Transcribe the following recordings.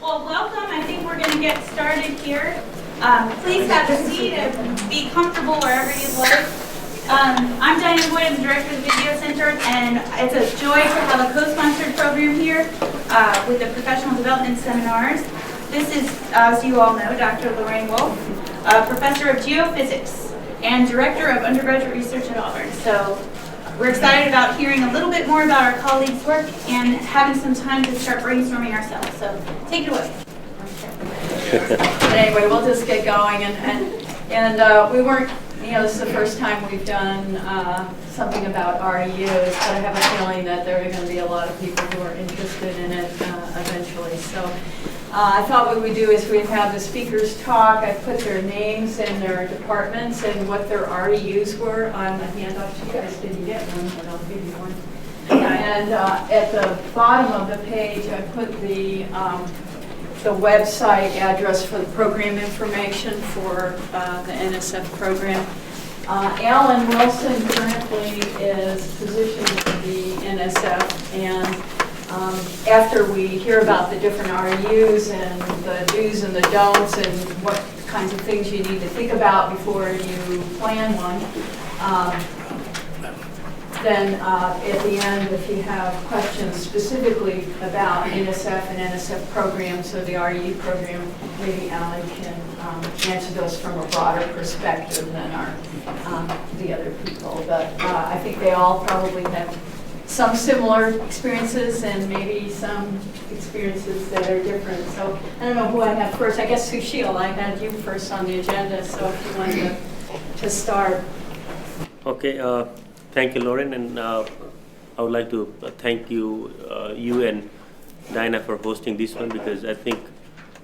Well, welcome. I think we're going to get started here. Please have a seat and be comfortable wherever you'd like. I'm Diane Boyd, I'm the director of the Video Center, and it's a joy to have a co-sponsored program here with the Professional Development Seminars. This is, as you all know, Dr. Lorraine Wolf, Professor of Geophysics and Director of Undergraduate Research at Auburn. So we're excited about hearing a little bit more about our colleagues' work and having some time to start brainstorming ourselves. So take it away. But anyway, we'll just get going. And we weren't, this is the first time we've done something about AREUs, but I have a feeling that there are going to be a lot of people who are interested in it eventually. So I thought what we'd do is we'd have the speakers talk. I put their names and their departments and what their AREUs were on the handout. You guys didn't get one, but I'll give you one. And at the bottom of the page, I put the website address for the program information for the NSF program. Alan Wilson currently is positioned for the NSF, and after we hear about the different REUs and the do's and the don'ts and what kinds of things you need to think about before you plan one, then at the end, if you have questions specifically about NSF and NSF programs or the REU program, maybe Alan can answer those from a broader perspective than the other people. But I think they all probably have some similar experiences and maybe some experiences that are different. So I don't know who I have first. I guess Sushil, I had you first on the agenda, so if you want to start. Okay, thank you, Lauren, and I would like to thank you, you and Dinah for hosting this one, because I think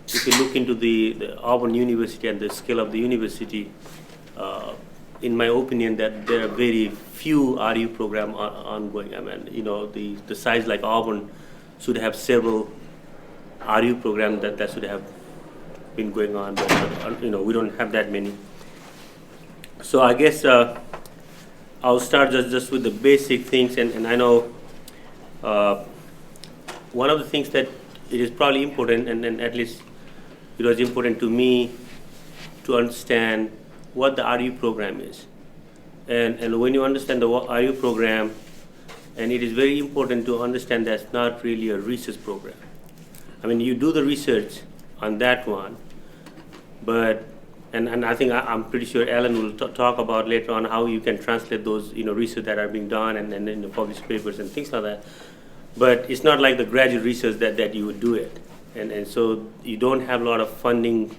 if you look into the Auburn University and the scale of the university, in my opinion, that there are very few RU program ongoing. I mean, the size like Auburn should have several RU programs that should have been going on, but we don't have that many. So I guess I'll start just with the basic things, and I know one of the things that it is probably important, and at least it was important to me to understand what the RU program is. And when you understand the RU program, and it is very important to understand that it's not really a research program. I mean, you do the research on that one, but, and I think I'm pretty sure Alan will talk about later on how you can translate those research that are being done and then the published papers and things like that. But it's not like the graduate research that you would do it. And so you don't have a lot of funding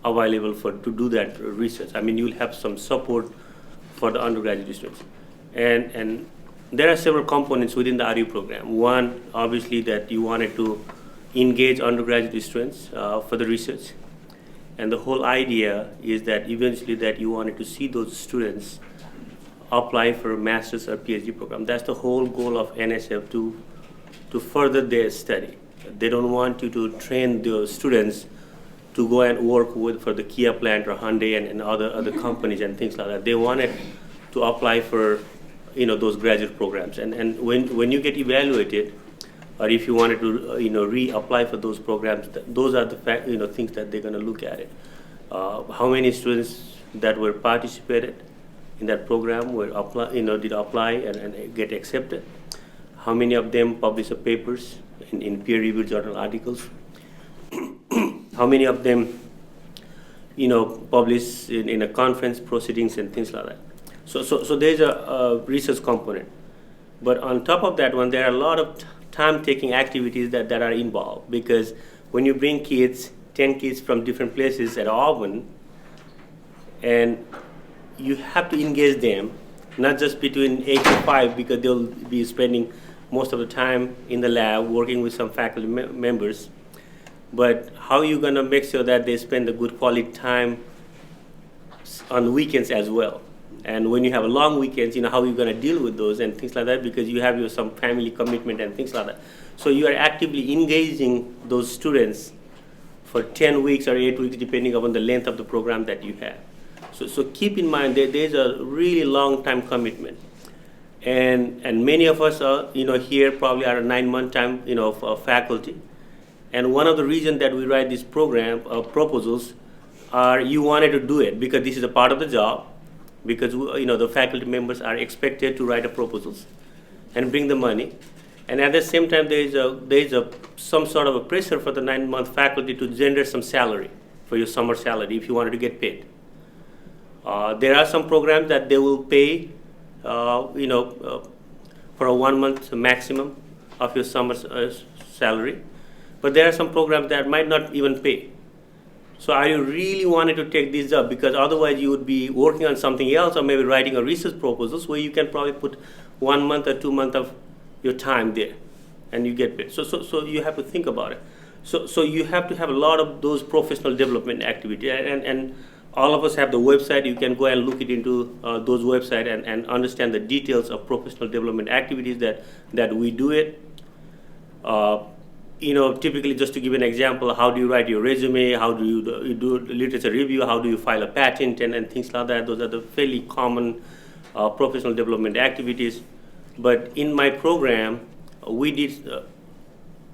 available to do that research. I mean, you'll have some support for the undergraduate students. And there are several components within the RU program. One, obviously, that you wanted to engage undergraduate students for the research. And the whole idea is that eventually that you wanted to see those students apply for a master's or PhD program. That's the whole goal of NSF, to further their study. They don't want you to train the students to go and work for the Kia plant or Hyundai and other companies and things like that. They wanted to apply for those graduate programs. And when you get evaluated, or if you wanted to reapply for those programs, those are the things that they're going to look at it. How many students that were participated in that program did apply and get accepted? How many of them published papers in peer-reviewed journal articles? How many of them published in a conference proceedings and things like that? So there's a research component. But on top of that one, there are a lot of time-taking activities that are involved, because when you bring kids, 10 kids from different places at Auburn, and you have to engage them, not just between 8 to 5, because they'll be spending most of the time in the lab working with some faculty members, but how are you going to make sure that they spend a good quality time on weekends as well? And when you have a long weekends, how are you going to deal with those and things like that, because you have some family commitment and things like that. So you are actively engaging those students for 10 weeks or 8 weeks, depending upon the length of the program that you have. So keep in mind that there's a really long time commitment. And many of us are, here probably are a 9-month time, faculty. And one of the reasons that we write this program proposals are you wanted to do it because this is a part of the job, because the faculty members are expected to write a proposals and bring the money. And at the same time, there is some sort of a pressure for the 9-month faculty to generate some salary for your summer salary if you wanted to get paid. There are some programs that they will pay, for a 1 month maximum of your summer salary, but there are some programs that might not even pay. So are you really wanting to take this up? Because otherwise you would be working on something else, or maybe writing a research proposals where you can probably put 1 month or 2 months of your time there, and you get paid. So you have to think about it. So you have to have a lot of those professional development activity, and all of us have the website. You can go and look it into those website and understand the details of professional development activities that we do it. Typically, just to give an example, how do you write your resume? How do you do literature review? How do you file a patent and things like that? Those are the fairly common professional development activities. But in my program,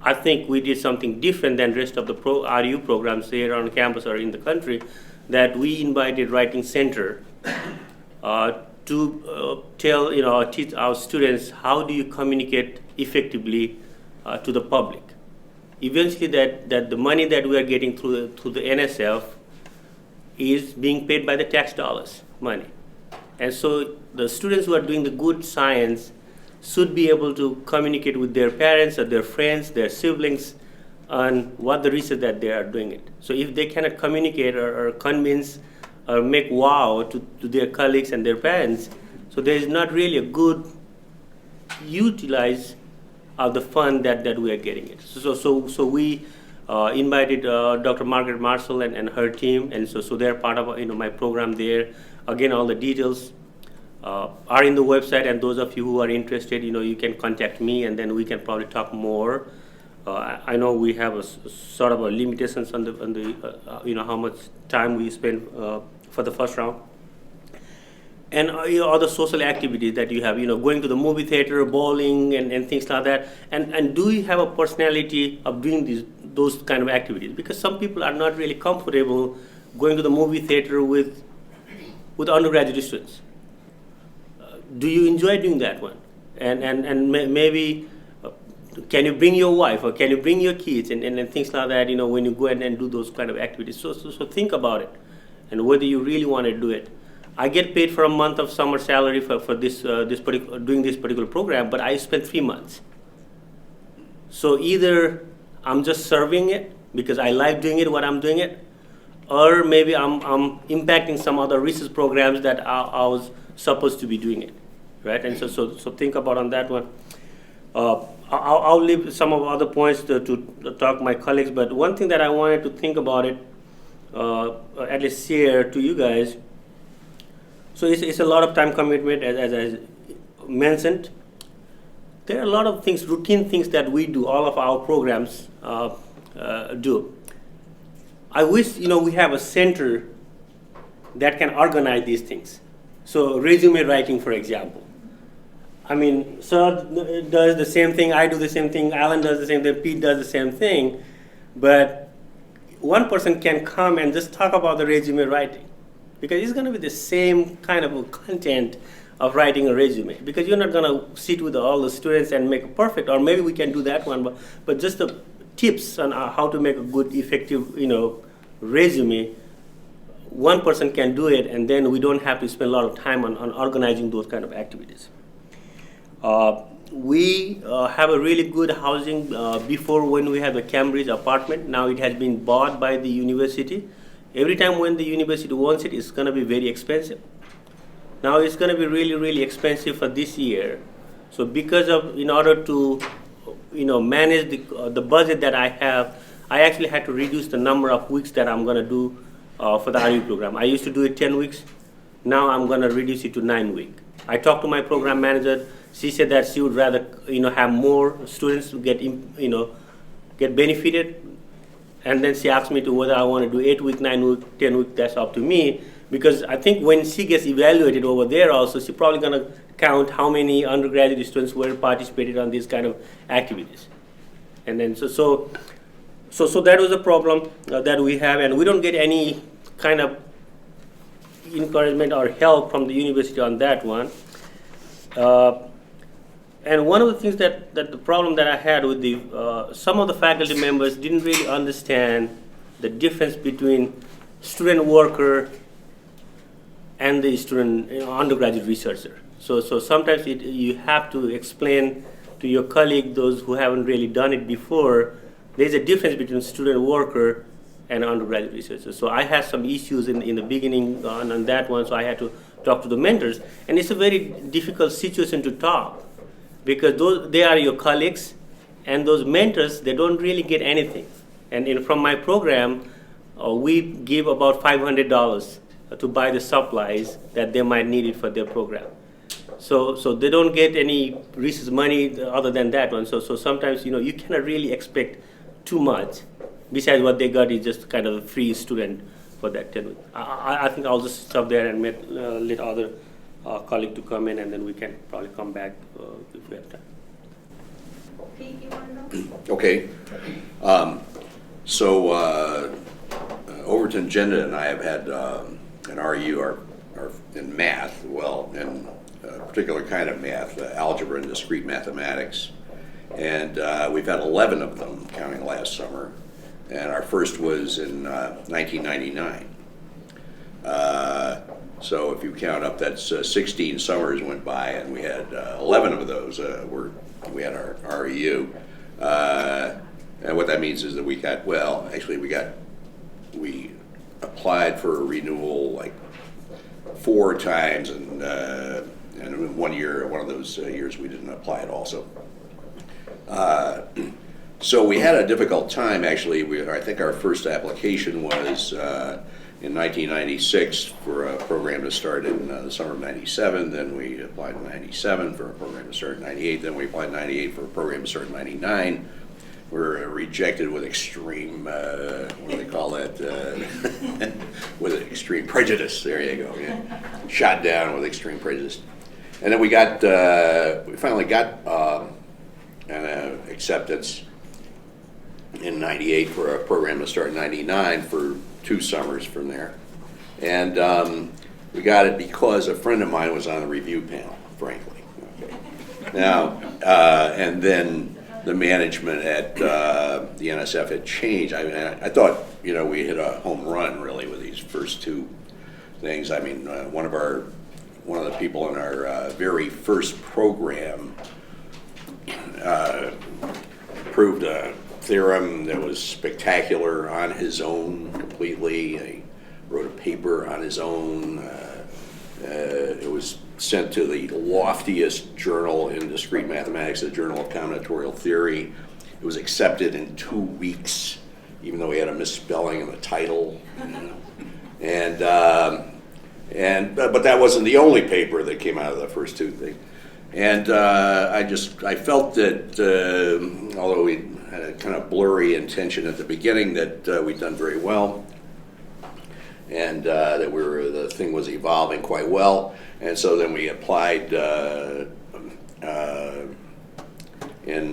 I think we did something different than rest of the AREU programs here on campus or in the country, that we invited Writing Center to teach our students how do you communicate effectively to the public. Eventually, that the money that we are getting through the NSF is being paid by the tax dollars money. And so the students who are doing the good science should be able to communicate with their parents or their friends, their siblings, on what the research that they are doing it. So if they cannot communicate or convince or make wow to their colleagues and their parents, so there is not really a good utilize of the fund that we are getting it. So we invited Dr. Margaret Marshall and her team, and so they're part of my program there. Again, all the details are in the website, and those of you who are interested, you can contact me, and then we can probably talk more. I know we have a sort of a limitations on the how much time we spend for the first round, and other social activities that you have, going to the movie theater, bowling, and things like that. And do you have a personality of doing those kind of activities? Because some people are not really comfortable going to the movie theater with undergraduate students. Do you enjoy doing that one? And maybe can you bring your wife, or can you bring your kids, and things like that, when you go and do those kind of activities. So think about it, and whether you really want to do it. I get paid for a month of summer salary for this doing this particular program, but I spent 3 months. So either I'm just serving it because I like doing it, what I'm doing it, or maybe I'm impacting some other research programs that I was supposed to be doing it, right? And so think about on that one. I'll leave some of other points to talk to my colleagues, but one thing that I wanted to think about it, at least share to you guys. So it's a lot of time commitment, as I mentioned. There are a lot of things, routine things that we do, all of our programs do. I wish we have a center that can organize these things. So resume writing, for example. I mean, Sir does the same thing, I do the same thing, Alan does the same thing, Pete does the same thing, but one person can come and just talk about the resume writing, because it's going to be the same kind of content of writing a resume, because you're not going to sit with all the students and make it perfect, or maybe we can do that one, but just the tips on how to make a good, effective, resume. One person can do it, and then we don't have to spend a lot of time on organizing those kind of activities. We have a really good housing before, when we had the Cambridge apartment. Now it has been bought by the university. Every time when the university wants it, it's going to be very expensive. Now it's going to be really, really expensive for this year. So because of, in order to, manage the budget that I have, I actually had to reduce the number of weeks that I'm going to do for the AREU program. I used to do it 10 weeks. Now I'm going to reduce it to 9 weeks. I talked to my program manager. She said that she would rather, have more students to get benefited. And then she asked me to whether I want to do 8 weeks, 9 weeks, 10 weeks. That's up to me, because I think when she gets evaluated over there also, she's probably going to count how many undergraduate students were participated on these kind of activities. And then so So that was a problem that we have, and we don't get any kind of encouragement or help from the university on that one. And one of the things that the problem that I had with the some of the faculty members didn't really understand the difference between student worker and the student undergraduate researcher. So sometimes you have to explain to your colleague, those who haven't really done it before, there's a difference between student worker and undergraduate researcher. So I had some issues in the beginning on that one, so I had to talk to the mentors. And it's a very difficult situation to talk, because they are your colleagues, and those mentors, they don't really get anything. And from my program, we give about $500 to buy the supplies that they might need it for their program. So they don't get any research money other than that one. So sometimes, you cannot really expect too much. Besides, what they got is just kind of a free student for that 10 weeks. I think I'll just stop there and let other colleague to come in, and then we can probably come back if we have time. Pete, you want to know? Okay. Overton Jenda and I have had an RU are in math, in a particular kind of math, algebra and discrete mathematics. And we've had 11 of them, counting last summer. And our first was in 1999. So if you count up, that's 16 summers went by, and we had 11 of those we had our AREU. And what that means is that we applied for a renewal like 4 times, and one of those years we didn't apply at all. So we had a difficult time, actually. I think our first application was in 1996 for a program to start in the summer of 97. Then we applied in 97 for a program to start in 98. Then we applied in 98 for a program to start in 99. We were rejected with extreme, what do they call that? With extreme prejudice. There you go. Yeah. Shot down with extreme prejudice. And then we finally got an acceptance in 98 for a program to start in 99 for 2 summers from there. And we got it because a friend of mine was on the review panel, frankly. Okay. Now, and then the management at the NSF had changed. I thought, we hit a home run really with these first 2 things. I mean, one of the people in our very first program proved a theorem that was spectacular on his own completely. He wrote a paper on his own. It was sent to the loftiest journal in discrete mathematics, the Journal of Combinatorial Theory. It was accepted in 2 weeks, even though he had a misspelling in the title. But that wasn't the only paper that came out of the first 2 things. And I felt that although we had a kind of blurry intention at the beginning, that we'd done very well, and that the thing was evolving quite well. And so then we applied in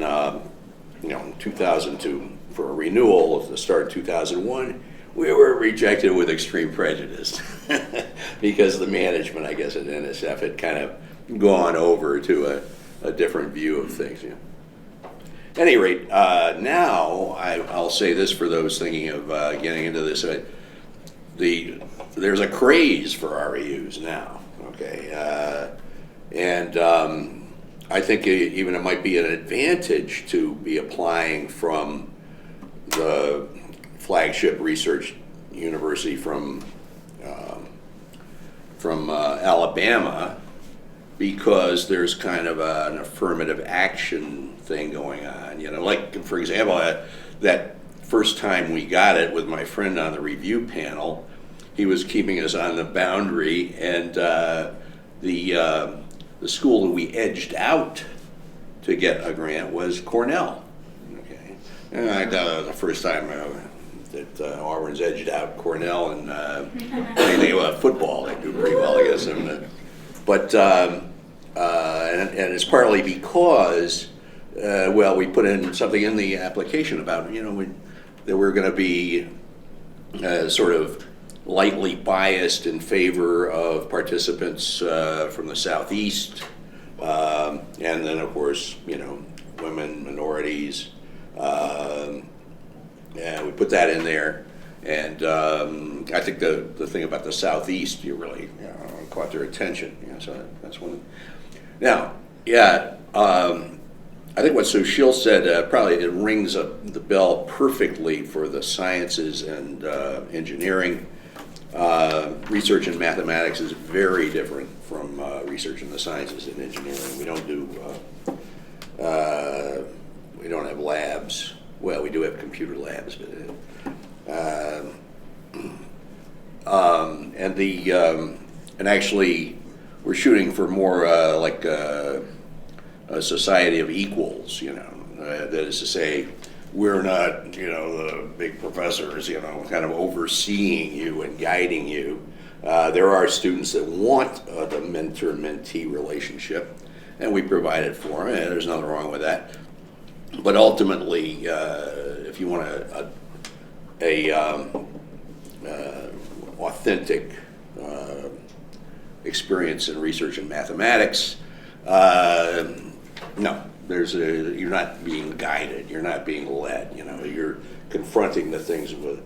2002 for a renewal at the start of 2001. We were rejected with extreme prejudice because the management, I guess, at NSF had kind of gone over to a different view of things. At any rate, now I'll say this for those thinking of getting into this. There's a craze for REUs now, okay? And I think even it might be an advantage to be applying from the flagship research university from Alabama, because there's kind of an affirmative action thing going on. Like, for example, that first time we got it with my friend on the review panel, he was keeping us on the boundary, and the school that we edged out to get a grant was Cornell. Okay, and I thought the first time that Auburn's edged out Cornell, and anything about football, they do pretty well, I guess. And it's partly because, we put in something in the application about, that we're going to be sort of lightly biased in favor of participants from the Southeast, and then of course, women, minorities. Yeah, we put that in there, and I think the thing about the Southeast, you really caught their attention. So that's one. Now, yeah, I think what Sushil said probably it rings the bell perfectly for the sciences and engineering. Research in mathematics is very different from research in the sciences and engineering. We don't do we don't have labs. Well, we do have computer labs, but and actually we're shooting for more like a society of equals. That is to say, we're not the big professors kind of overseeing you and guiding you. There are students that want the mentor-mentee relationship, and we provide it for them, and there's nothing wrong with that. But ultimately, if you want a authentic experience in research in mathematics, no, you're not being guided, you're not being led. You're confronting the things with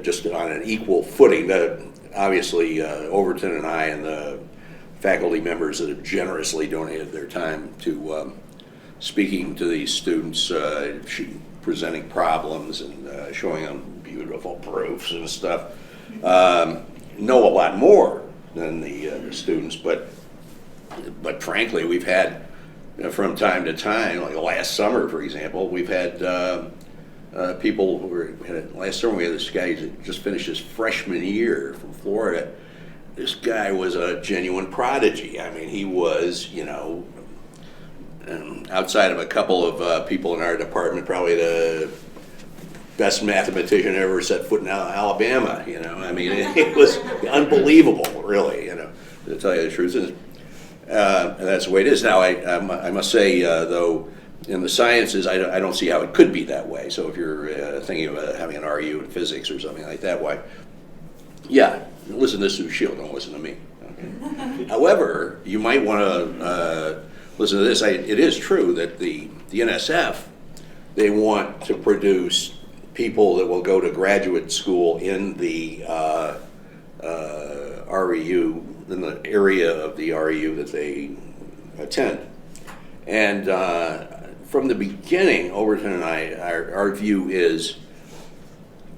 just on an equal footing. Obviously, Overton and I and the faculty members that have generously donated their time to speaking to these students, presenting problems and showing them beautiful proofs and stuff, know a lot more than the students. But frankly, we've had from time to time, like last summer, for example, we've had people who were. Last summer we had this guy who just finished his freshman year from Florida. This guy was a genuine prodigy. I mean, he was, outside of a couple of people in our department, probably the best mathematician ever set foot in Alabama. I mean, it was unbelievable, really. To tell you the truth, and that's the way it is. Now, I must say, though, in the sciences, I don't see how it could be that way. So if you're thinking of having an RU in physics or something like that, why? Yeah, listen to Sushil, don't listen to me. Okay. However, you might want to listen to this. It is true that the NSF, they want to produce people that will go to graduate school in the REU, in the area of the REU that they attend. And from the beginning, Overton and I, our view is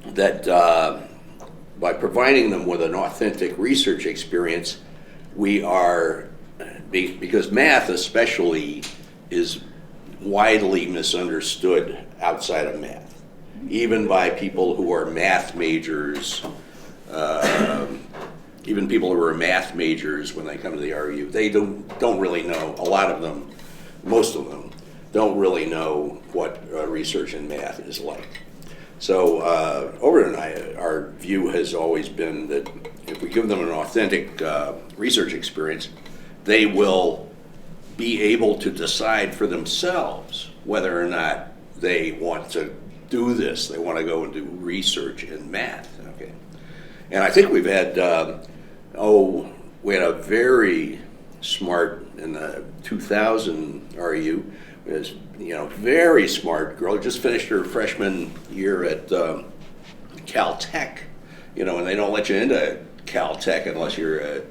that by providing them with an authentic research experience, we are, because math especially is widely misunderstood outside of math, even by people who are math majors, even people who are math majors when they come to the REU, they don't really know, a lot of them, most of them, don't really know what research in math is like. So Overton and I, our view has always been that if we give them an authentic research experience, they will be able to decide for themselves whether or not they want to do this. They want to go and do research in math. Okay, and I think we've had we had a very smart in the 2000 REU. Is very smart girl, just finished her freshman year at Caltech, and they don't let you into Caltech unless you're a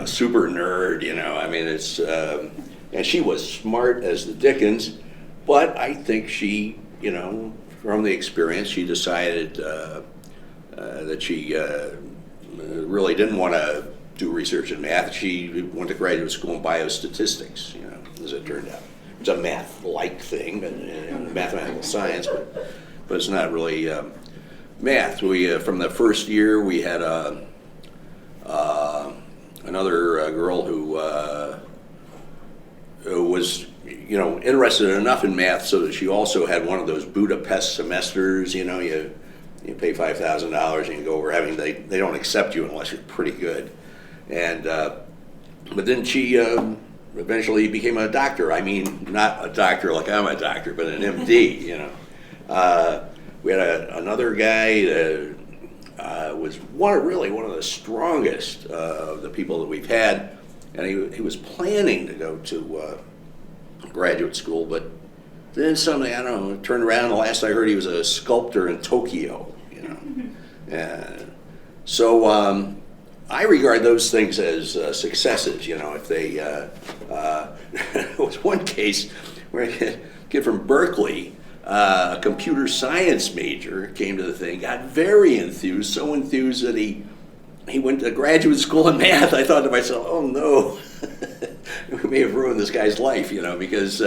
super nerd, I mean it's and she was smart as the dickens, but I think she, from the experience, she decided that she really didn't want to do research in math. She went to graduate school in biostatistics, as it turned out. It's a math-like thing, and mathematical science, but it's not really math. We from the first year we had another girl who was interested enough in math so that she also had one of those Budapest semesters. You pay $5,000 and you go over having they don't accept you unless you're pretty good, and but then she. Eventually became a doctor. I mean, not a doctor like I'm a doctor, but an MD, We had another guy that was really one of the strongest of the people that we've had, and he was planning to go to graduate school, but then something, I don't know, turned around, and the last I heard he was a sculptor in Tokyo, you know. And so I regard those things as successes, you know, if they, there was one case where a kid from Berkeley, a computer science major, came to the thing, got very enthused, so enthused that he went to graduate school in math. I thought to myself, oh no, we may have ruined this guy's life, you know, because, you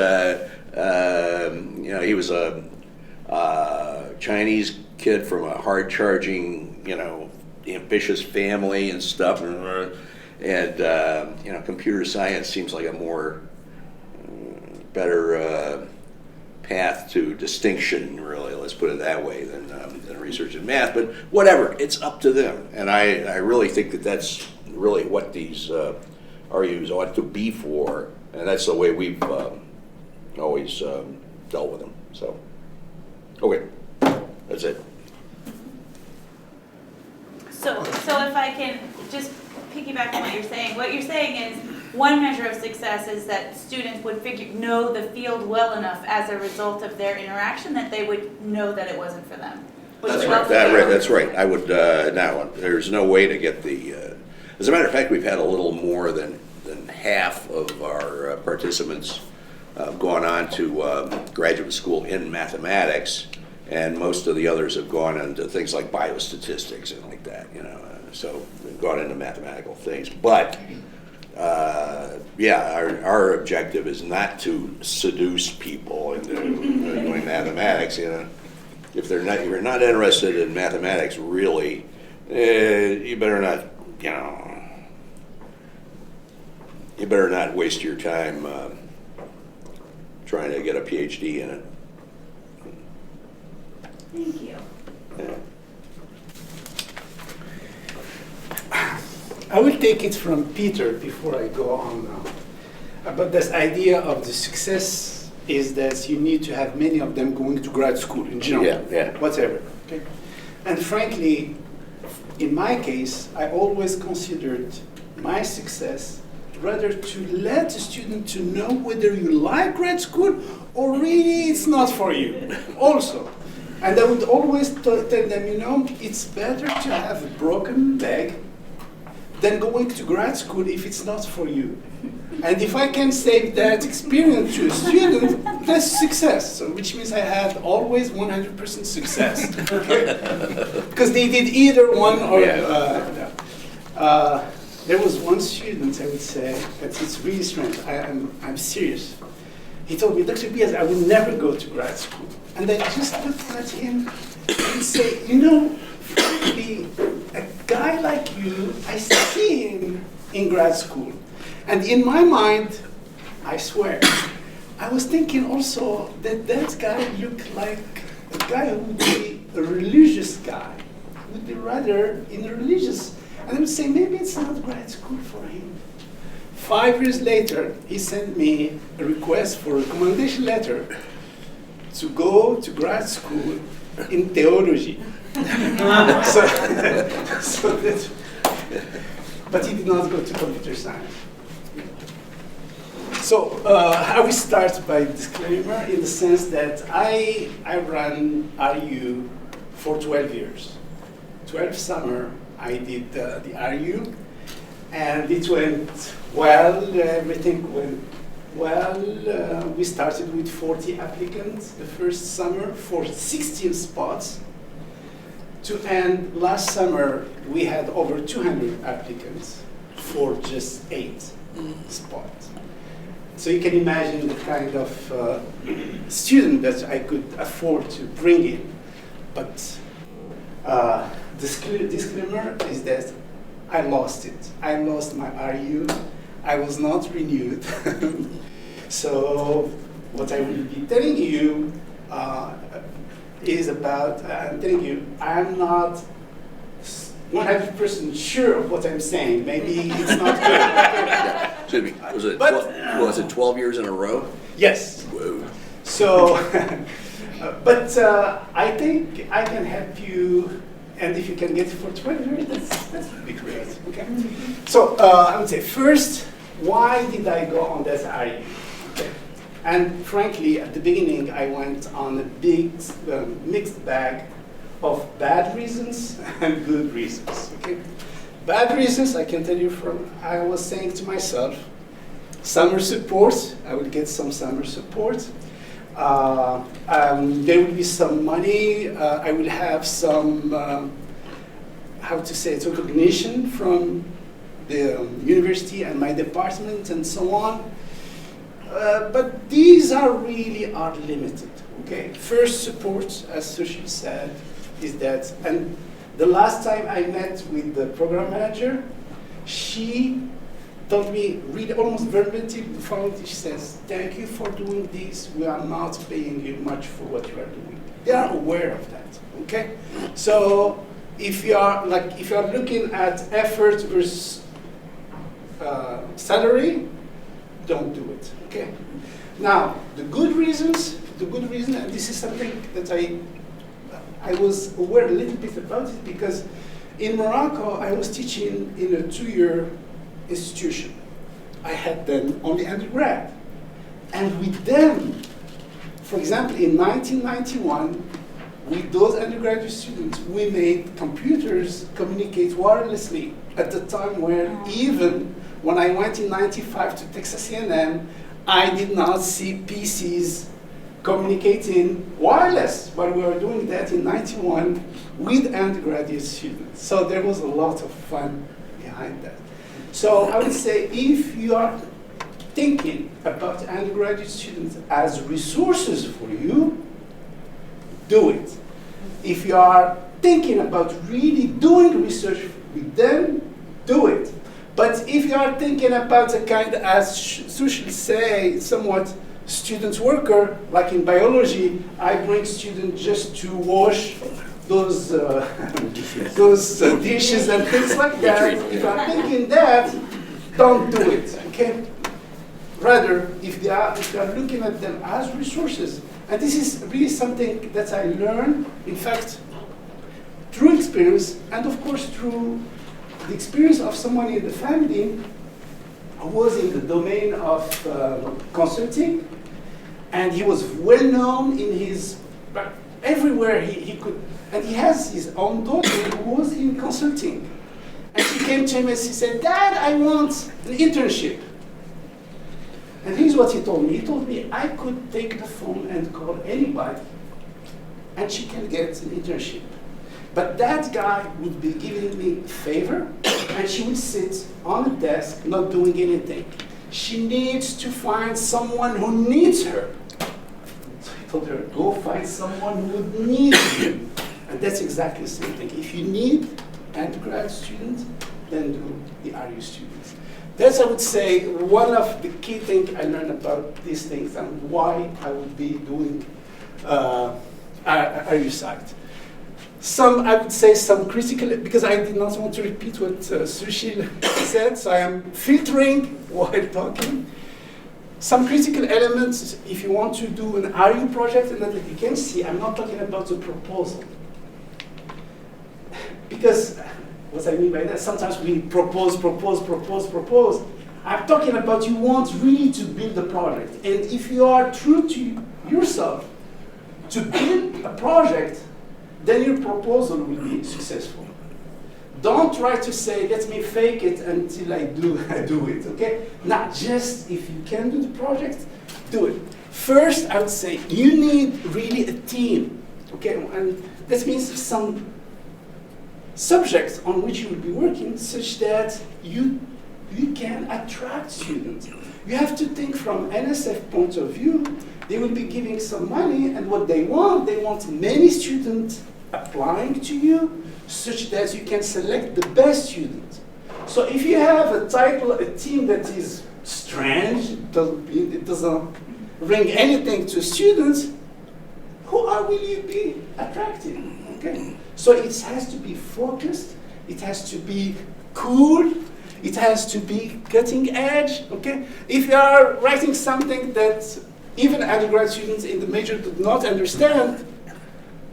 know, he was a Chinese kid from a hard-charging, you know, ambitious family and stuff, and you know, computer science seems like a more better path to distinction, really, let's put it that way, than research in math. But whatever, it's up to them, and I really think that that's really what these AREUs ought to be for, and that's the way we've always dealt with them. So, okay, that's it. So if I can just piggyback on what you're saying is one measure of success is that students would know the field well enough as a result of their interaction that they would know that it wasn't for them. That's right. That's right. I would now. There's no way to get the. As a matter of fact, we've had a little more than half of our participants gone on to graduate school in mathematics. And most of the others have gone into things like biostatistics and like that, you know. So they've gone into mathematical things. But yeah, our objective is not to seduce people into doing mathematics. You know, if you're not interested in mathematics, really, you better not, you know, you better not waste your time trying to get a PhD in it. Thank you. I will take it from Peter before I go on now. But this idea of the success is that you need to have many of them going to grad school in general, whatever. Okay? And frankly, in my case, I always considered my success rather to let the student to know whether you like grad school or really it's not for you also. And I would always tell them, you know, it's better to have a broken leg than going to grad school if it's not for you. And if I can save that experience to a student, that's success. So, which means I had always 100% success. Okay? Because they did either one or there was one student, I would say, that it's really strange. I'm serious. He told me, Dr. Piaz, I will never go to grad school. And I just looked at him and say, you know, frankly, a guy like you, I see him in grad school. And in my mind, I swear, I was thinking also that that guy looked like a guy who would be a religious guy, would be rather in a religious, and I would say maybe it's not grad school for him. 5 years later, he sent me a request for a recommendation letter to go to grad school in theology. But he did not go to computer science. So I will start by disclaimer in the sense that I ran AREU for 12 years. 12 summer I did the AREU, and it went well, everything went well. We started with 40 applicants the first summer for 16 spots. To end last summer, we had over 200 applicants for just 8 spots. So you can imagine the kind of student that I could afford to bring in. But disclaimer is that I lost it. I lost my AREU. I was not renewed. So what I will be telling you is about, I'm telling you, I'm not 100% sure of what I'm saying. Maybe it's not good. Excuse me, was it 12 years in a row? Yes. Whoa. So But I think I can help you, and if you can get it for 20, that would be great. Okay. So I would say first, why did I go on this AREU? Okay. And frankly, at the beginning, I went on a big mixed bag of bad reasons and good reasons. Okay. Bad reasons, I can tell you from, I was saying to myself, summer support, I will get some summer support. There will be some money, I will have some, how to say it, recognition from the university and my department and so on. But these are limited, okay? First support, as Sushil said, is that, and the last time I met with the program manager, she told me, read almost verbatim the following. She says, "Thank you for doing this. We are not paying you much for what you are doing." They are aware of that. Okay, so if you are looking at effort versus salary, don't do it. Okay. Now the good reason, and this is something that I was aware a little bit about it because in Morocco I was teaching in a 2-year institution. I had then only undergrad. And with them, for example, in 1991, with those undergraduate students, we made computers communicate wirelessly at the time where even when I went in 95 to Texas A&M, I did not see PCs communicating wireless, but we were doing that in 91 with undergraduate students. So there was a lot of fun behind that. So I would say if you are thinking about undergraduate students as resources for you, do it. If you are thinking about really doing research with them, do it. But if you are thinking about a kind, as Sushil say, somewhat student worker, like in biology, I bring students just to wash those dishes and things like that. If I'm thinking that, don't do it. Okay. Rather, if you are looking at them as resources, and this is really something that I learned, in fact, through experience, and of course through the experience of someone in the family who was in the domain of consulting, and he was well known in his, everywhere he could, and he has his own daughter who was in consulting. And she came to him and she said, "Dad, I want an internship." And here's what he told me. He told me I could take the phone and call anybody, and she can get an internship. But that guy would be giving me a favor, and she would sit on a desk not doing anything. She needs to find someone who needs her. So I told her, go find someone who would need you. And that's exactly the same thing. If you need undergrad students, then do the AREU students. That's, I would say, one of the key things I learned about these things and why I would be doing AREU site. I would say some critical, because I did not want to repeat what Sushil said, so I am filtering while talking. Some critical elements, if you want to do an AREU project, and that you can see, I'm not talking about a proposal. Because what I mean by that, sometimes we propose. I'm talking about you want really to build a project. And if you are true to yourself to build a project, then your proposal will be successful. Don't try to say, let me fake it until I do it, okay? Not just if you can do the project, do it. First, I would say you need really a team, okay? And that means some subjects on which you will be working such that you can attract students. You have to think from NSF point of view. They will be giving some money, and what they want many students applying to you such that you can select the best students. So if you have a team that is strange, it doesn't bring anything to students, will you be attracting? Okay? So it has to be focused, it has to be cool, it has to be cutting edge. Okay? If you are writing something that even undergrad students in the major do not understand,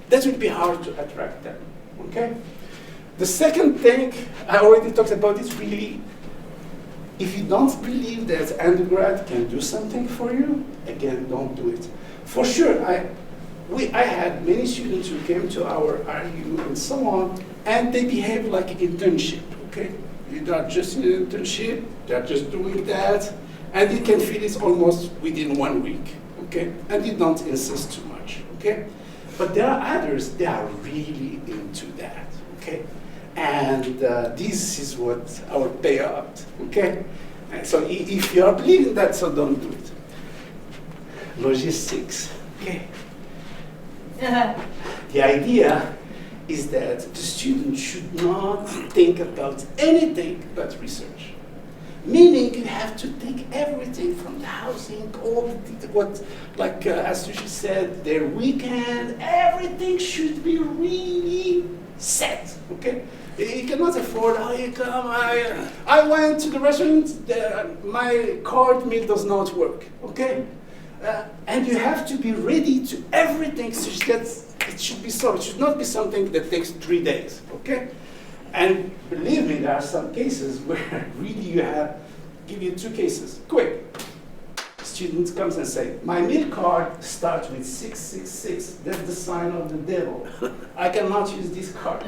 that would be hard to attract them, okay? The second thing, I already talked about this really, if you don't believe that undergrad can do something for you, again, don't do it. For sure, I had many students who came to our AREU and so on, and they behave like an internship, okay? They are just in an internship, they're just doing that, and you can feel it almost within 1 week, okay? And you don't insist too much, okay? But there are others, they are really into that, okay? And this is what our payout, okay? And so if you are believing that, so don't do it. Logistics, okay? The idea is that the student should not think about anything but research. Meaning you have to take everything from the housing, all what, like as Sushi said, their weekend, everything should be really set, okay? You cannot afford, oh, you come, I went to the restaurant, my card meal does not work, okay? And you have to be ready to everything such that it should be so. It should not be something that takes 3 days, okay? And believe me, there are some cases where really you have, give you 2 cases, quick. Student comes and say, my meal card starts with 666. That's the sign of the devil. I cannot use this card.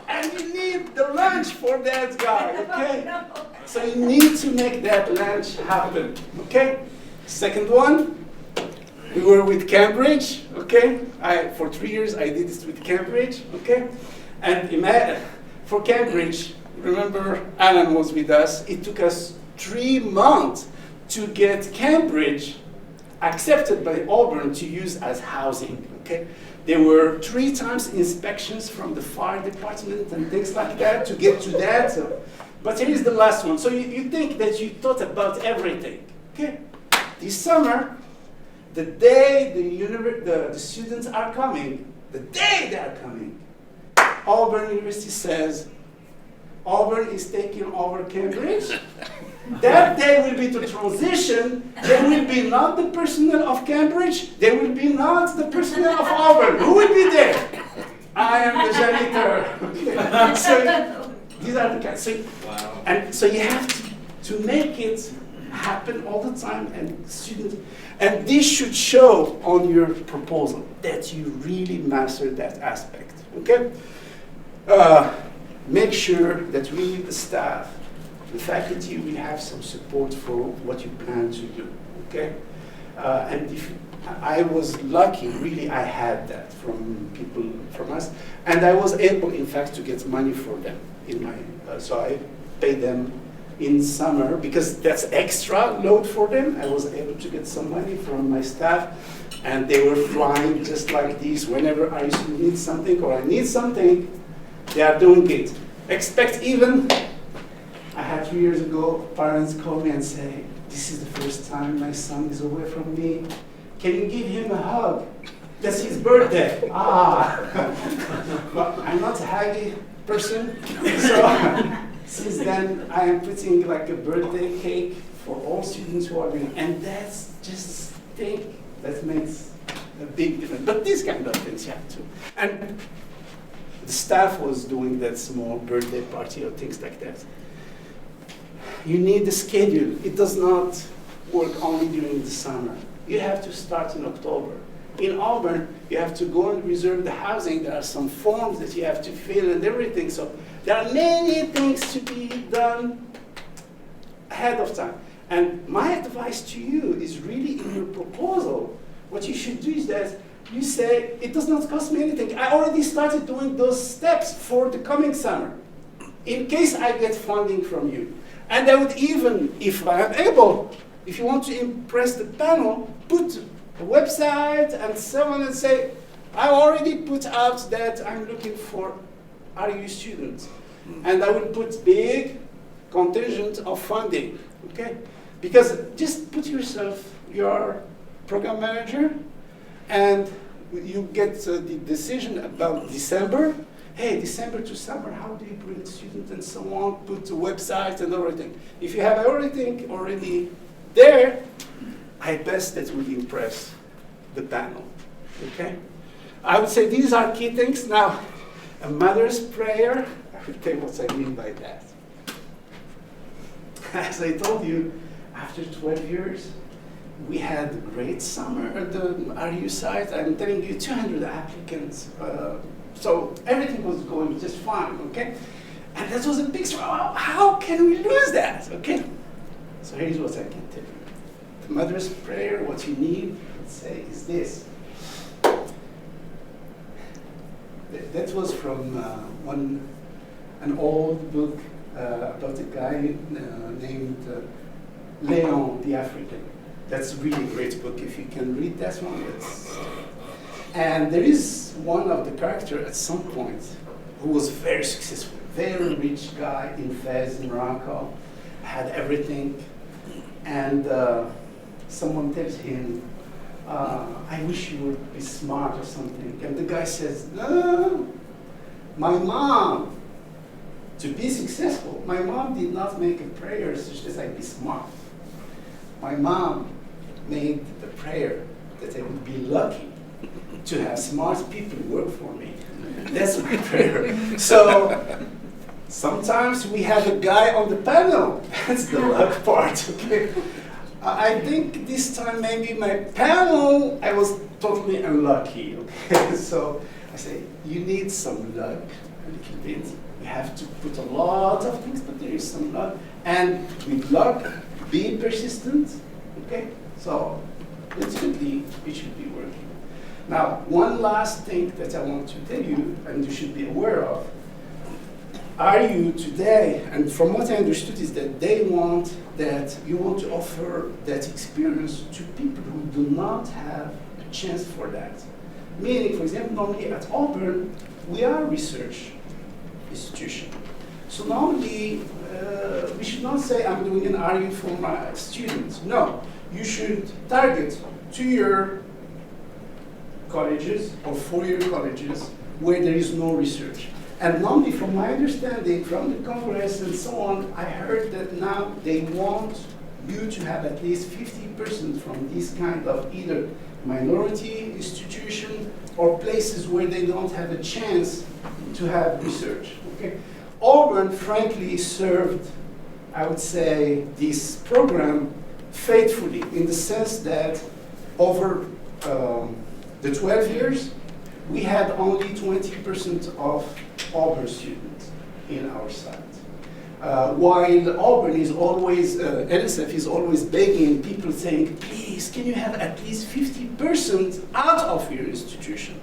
And you need the lunch for that guy, okay? So you need to make that lunch happen, okay? Second one, we were with Cambridge, okay? For 3 years I did this with Cambridge, okay? And for Cambridge, remember Alan was with us, it took us 3 months to get Cambridge accepted by Auburn to use as housing, okay? There were 3 times inspections from the fire department and things like that to get to that. But here is the last one. So you think that you thought about everything, okay? This summer, the day the students are coming, the day they are coming, Auburn University says, Auburn is taking over Cambridge. That day will be the transition. There will be not the personnel of Cambridge. There will be not the personnel of Auburn. Who will be there? I am the janitor. So these are the kinds. Wow. And so you have to make it happen all the time. And this should show on your proposal that you really master that aspect. Okay. Make sure that we, the staff, the faculty, will have some support for what you plan to do, okay? And I was lucky, really, I had that from people from us, and I was able, in fact, to get money for them in my, so I paid them in summer, because that's extra load for them. I was able to get some money from my staff, and they were flying just like this. Whenever I need something or I need something, they are doing it. Expect even, I had 2 years ago, parents call me and say, this is the first time my son is away from me. Can you give him a hug? That's his birthday. But I'm not a huggy person. So since then, I am putting like a birthday cake for all students who are doing, and that's just a thing that makes a big difference. But these kind of things you have to. And the staff was doing that small birthday party or things like that. You need a schedule. It does not work only during the summer. You have to start in October. In Auburn, you have to go and reserve the housing. There are some forms that you have to fill and everything. So there are many things to be done ahead of time. And my advice to you is really in your proposal, what you should do is that you say, it does not cost me anything. I already started doing those steps for the coming summer, in case I get funding from you. And I would even, if I am able, if you want to impress the panel, put a website and so on and say, I already put out that I'm looking for AREU students. And I will put big contingent of funding, okay? Because just put yourself, your program manager, and you get the decision about December, hey, December to summer, how do you bring students and so on, put the website and everything. If you have everything already there, I bet that will impress the panel, okay? I would say these are key things. Now, a mother's prayer, I will tell you what I mean by that. As I told you, after 12 years, we had a great summer at the AREU site. I'm telling you, 200 applicants. So everything was going just fine, okay? And that was a big struggle. How can we lose that, okay? So here's what I can tell you. The mother's prayer, what you need, let's say, is this. That was from an old book about a guy named Leon the African. That's a really great book. If you can read that one, and there is one of the characters at some point who was very successful, very rich guy in Fez, in Morocco, had everything, and someone tells him, I wish you would be smart or something. And the guy says, no, my mom, to be successful, my mom did not make a prayer such as I be smart. My mom made the prayer that I would be lucky to have smart people work for me. That's my prayer. So sometimes we have a guy on the panel. That's the luck part, okay? I think this time maybe my panel, I was totally unlucky, okay? So I say, you need some luck, a little bit. You have to put a lot of things, but there is some luck. And with luck, be persistent, okay? So it should be working. Now, one last thing that I want to tell you, and you should be aware of, AREU today, and from what I understood is that you want to offer that experience to people who do not have a chance for that. Meaning, for example, normally at Auburn, we are a research institution. So normally, we should not say, I'm doing an AREU for my students. No, you should target 2-year colleges or 4-year colleges where there is no research. And normally, from my understanding, from the Congress and so on, I heard that now they want you to have at least 50% from this kind of either minority institution or places where they don't have a chance to have research. Okay? Auburn, frankly, served, I would say, this program faithfully in the sense that over the 12 years, we had only 20% of Auburn students in our site. While Auburn is always, NSF is always begging people saying, please, can you have at least 50% out of your institution?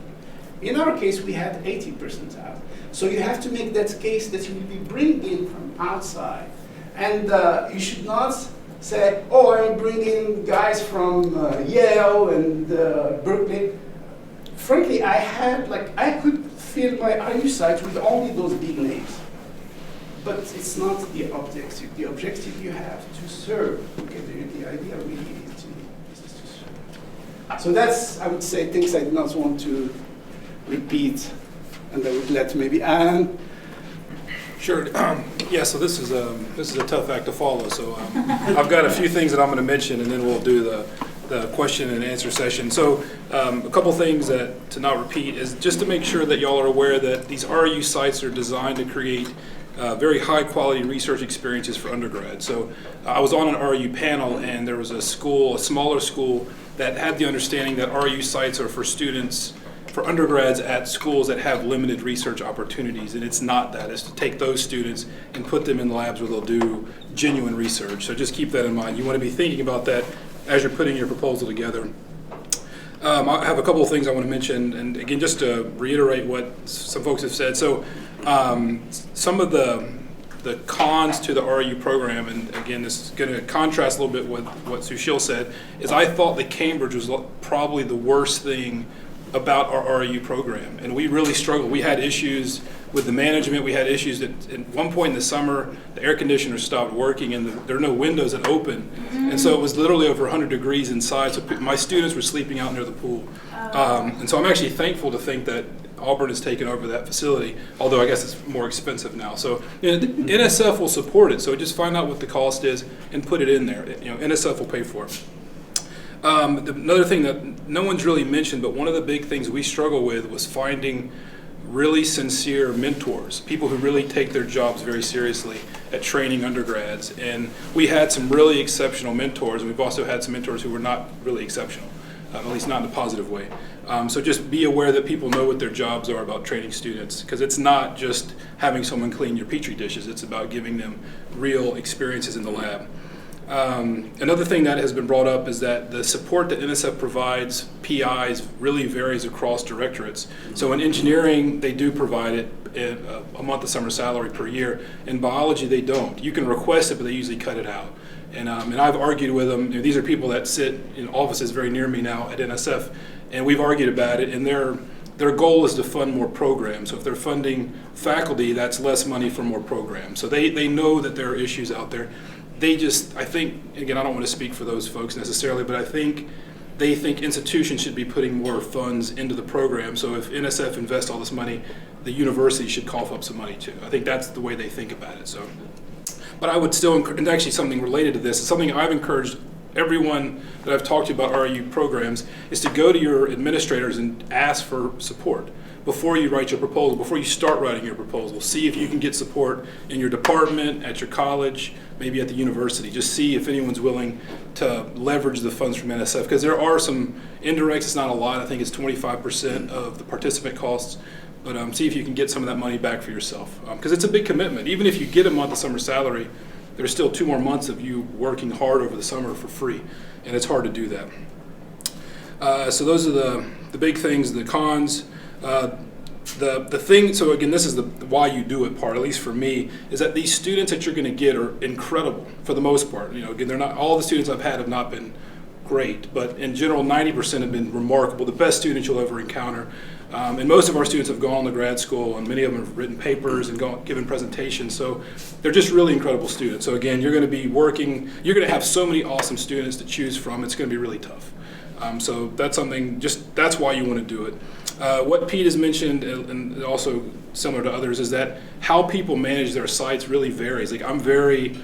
In our case, we had 80% out. So you have to make that case that you will be bringing from outside. And you should not say, oh, I'm bringing guys from Yale and Berkeley. Frankly, I could fill my AREU site with only those big names. But it's not the objective. The objective you have to serve. Okay, the idea really is to serve. So that's, I would say, things I do not want to repeat. And I would let maybe Anne. Sure. Yeah. So this is a tough act to follow. So I've got a few things that I'm going to mention, and then we'll do the question and answer session. So a couple things that to not repeat is just to make sure that y'all are aware that these AREU sites are designed to create very high quality research experiences for undergrad. So I was on an AREU panel, and there was a smaller school that had the understanding that AREU sites are for students, for undergrads at schools that have limited research opportunities, and it's not that. It's to take those students and put them in labs where they'll do genuine research. So just keep that in mind. You want to be thinking about that as you're putting your proposal together. I have a couple of things I want to mention, and again, just to reiterate what some folks have said. So some of the cons to the AREU program, and again, this is going to contrast a little bit with what Sushil said, is I thought that Cambridge was probably the worst thing about our REU program. And we really struggled. We had issues with the management. We had issues that at one point in the summer, the air conditioner stopped working and there are no windows that open. And so it was literally over 100 degrees inside. So my students were sleeping out near the pool. And so I'm actually thankful to think that Auburn has taken over that facility, although I guess it's more expensive now. So the NSF will support it. So just find out what the cost is and put it in there. NSF will pay for it. Another thing that no one's really mentioned, but one of the big things we struggle with was finding really sincere mentors, people who really take their jobs very seriously at training undergrads. And we had some really exceptional mentors, and we've also had some mentors who were not really exceptional, at least not in a positive way. So just be aware that people know what their jobs are about training students, because it's not just having someone clean your petri dishes, it's about giving them real experiences in the lab. Another thing that has been brought up is that the support that NSF provides PIs really varies across directorates. So in engineering, they do provide it in a month of summer salary per year. In biology, they don't. You can request it, but they usually cut it out. And I've argued with them. These are people that sit in offices very near me now at NSF, and we've argued about it. And their goal is to fund more programs. So if they're funding faculty, that's less money for more programs. So they know that there are issues out there. I think, again, I don't want to speak for those folks necessarily, but I think they think institutions should be putting more funds into the program. So if NSF invests all this money, the university should cough up some money too. I think that's the way they think about it. So, but I would still, and actually something related to this, something I've encouraged everyone that I've talked to about REU programs is to go to your administrators and ask for support before you write your proposal, before you start writing your proposal. See if you can get support in your department, at your college, maybe at the university. Just see if anyone's willing to leverage the funds from NSF, because there are some indirects. It's not a lot. I think it's 25% of the participant costs. But see if you can get some of that money back for yourself, because it's a big commitment. Even if you get a month of summer salary, there's still 2 more months of you working hard over the summer for free, and it's hard to do that. So those are the big things. The cons. The thing, so again, this is the why you do it part, at least for me, is that these students that you're going to get are incredible for the most part. Again, they're not, all the students I've had have not been great, but in general, 90% have been remarkable, the best students you'll ever encounter. And most of our students have gone to grad school, and many of them have written papers and given presentations, so they're just really incredible students. So again, you're going to be working, you're going to have so many awesome students to choose from, it's going to be really tough. So that's something, that's why you want to do it. What Pete has mentioned, and also similar to others, is that how people manage their sites really varies. Like, I'm very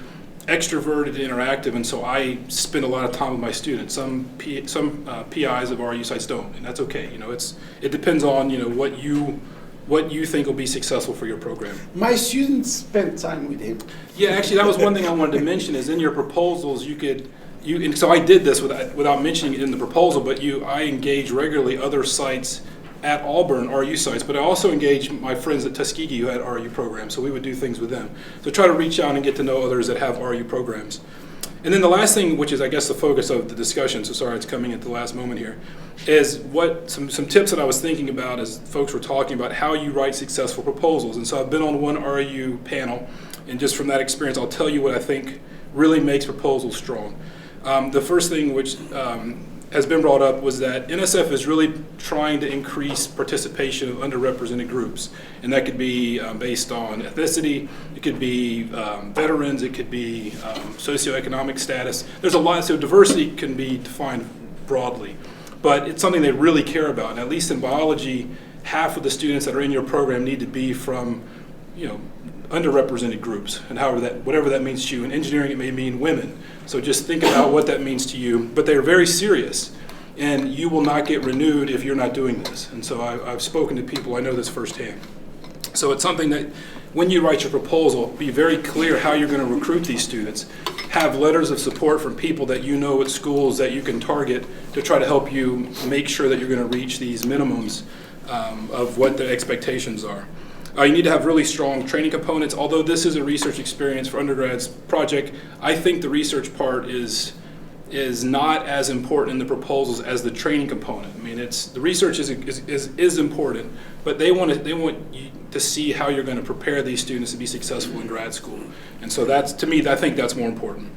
extroverted and interactive, and so I spend a lot of time with my students. Some PIs of REU sites don't, and that's okay. It depends on what you think will be successful for your program. My students spend time with him. Yeah, actually, that was one thing I wanted to mention. Is in your proposals and so I did this without mentioning it in the proposal, but I engage regularly other sites at Auburn, REU sites, but I also engage my friends at Tuskegee who had REU programs, so we would do things with them. So try to reach out and get to know others that have REU programs. And then the last thing, which is I guess the focus of the discussion, so sorry it's coming at the last moment here, is some tips that I was thinking about as folks were talking about how you write successful proposals. And so I've been on one REU panel, and just from that experience, I'll tell you what I think really makes proposals strong. The first thing which has been brought up was that NSF is really trying to increase participation of underrepresented groups. And that could be based on ethnicity, it could be veterans, it could be socioeconomic status. There's a lot, so diversity can be defined broadly. But it's something they really care about. And at least in biology, half of the students that are in your program need to be from, underrepresented groups, and whatever that means to you. In engineering, it may mean women. So just think about what that means to you. But they are very serious, and you will not get renewed if you're not doing this. And so I've spoken to people, I know this firsthand. So it's something that when you write your proposal, be very clear how you're going to recruit these students. Have letters of support from people that you know at schools that you can target to try to help you make sure that you're going to reach these minimums of what the expectations are. You need to have really strong training components. Although this is a research experience for undergrads project, I think the research part is not as important in the proposals as the training component. I mean, the research is important, but they want you to see how you're going to prepare these students to be successful in grad school. And so to me, I think that's more important.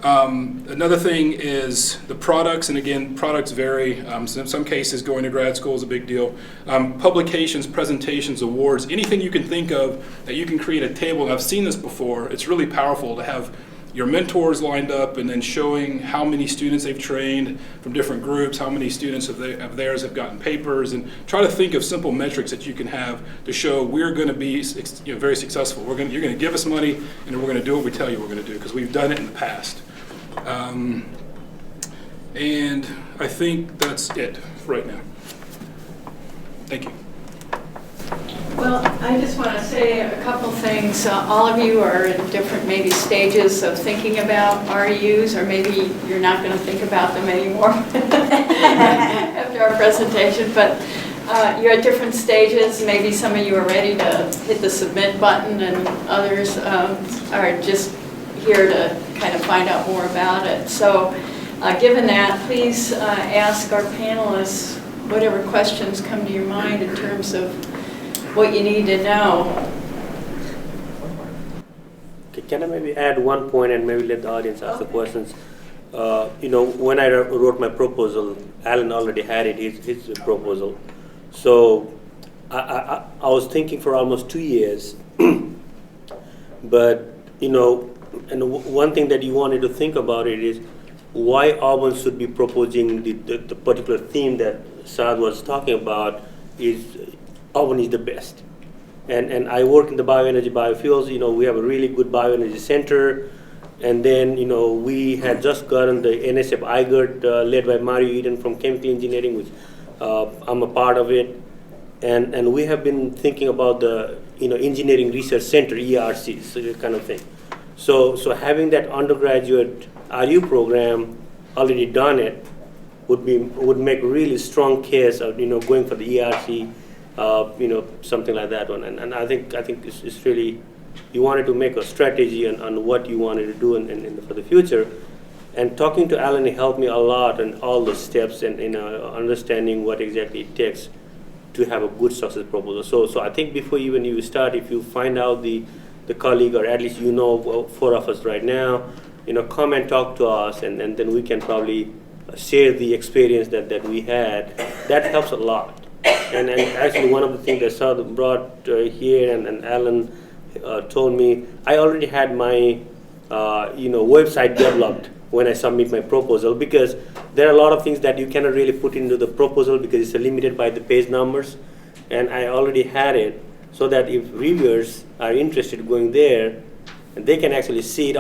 Another thing is the products, and again, products vary. In some cases, going to grad school is a big deal. Publications, presentations, awards, anything you can think of that you can create a table, and I've seen this before. It's really powerful to have your mentors lined up and then showing how many students they've trained from different groups, how many students of theirs have gotten papers, and try to think of simple metrics that you can have to show we're going to be very successful. You're going to give us money, and we're going to do what we tell you we're going to do, because we've done it in the past. And I think that's it right now. Thank you. Well, I just want to say a couple things. All of you are in different maybe stages of thinking about REUs, or maybe you're not going to think about them anymore after our presentation, but you're at different stages. Maybe some of you are ready to hit the submit button, and others are just here to kind of find out more about it. So given that, please ask our panelists whatever questions come to your mind in terms of what you need to know. Okay, can I maybe add one point and maybe let the audience ask the questions? When I wrote my proposal, Alan already had it, his proposal. So I was thinking for almost 2 years, but and one thing that you wanted to think about it is why Auburn should be proposing the particular theme that Saad was talking about is Auburn is the best. And I work in the bioenergy biofuels. We have a really good bioenergy center. And then, we had just gotten the NSF IGERT led by Mario Eden from chemical engineering, which I'm a part of it. And we have been thinking about the, engineering research center, ERC, so that kind of thing. So having that undergraduate AREU program already done it would make a really strong case of, going for the ERC, something like that one. And I think it's really, you wanted to make a strategy on what you wanted to do for the future. And talking to Alan helped me a lot on all the steps and understanding what exactly it takes to have a good success proposal. So I think before even you start, if you find out the colleague, or at least four of us right now, come and talk to us, and then we can probably share the experience that we had. That helps a lot. And actually one of the things that Saad brought here and Alan told me, I already had my website developed when I submit my proposal, because there are a lot of things that you cannot really put into the proposal because it's limited by the page numbers, and I already had it so that if reviewers are interested going there, they can actually see it